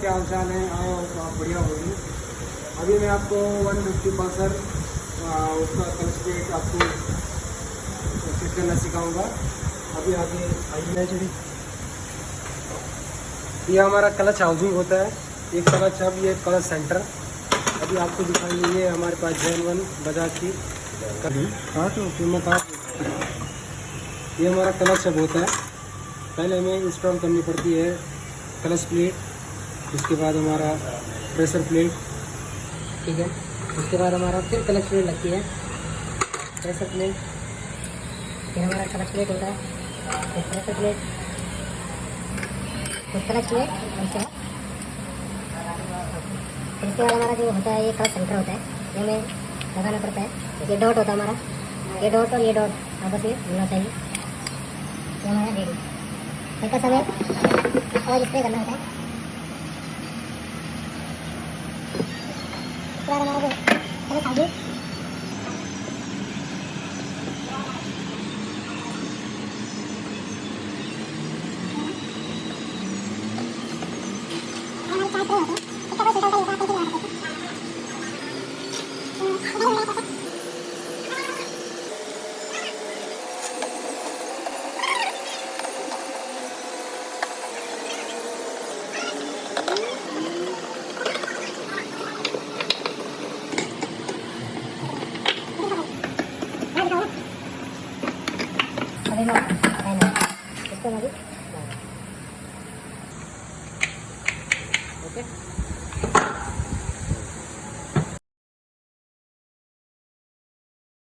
क्या हाल चाल है, आए हो तो आप बढ़िया होगी। अभी मैं आपको 150 पल्सर उसका क्लच प्लेट आपको फिट करना सिखाऊंगा। अभी आगे आइए चलिए। ये हमारा क्लच हाउसिंग होता है, एक क्लच अब ये क्लच सेंटर। अभी आपको दिखाएंगे, ये हमारे पास जैन 1 बजाज की तो कीमत ये हमारा क्लच अब होता है। पहले हमें इंस्टॉल करनी पड़ती है क्लच प्लेट, उसके बाद हमारा प्रेशर प्लेट, ठीक है। उसके बाद हमारा फिर क्लच प्लेट लगती है, प्रेशर प्लेट, फिर हमारा क्लच प्लेट होता है, फिर प्रेशर प्लेट, फिर क्लच प्लेट, फिर इसके बाद हमारा जो होता है ये क्लच सेंटर होता है, ये हमें लगाना पड़ता है। ये डॉट होता है हमारा, ये डॉट और ये डॉट आपस में मिलना चाहिए। ये हमारा रेडी एक समय और स्प्रे करना होता है। उसके बाद हमारा जो साइड इसको ओके।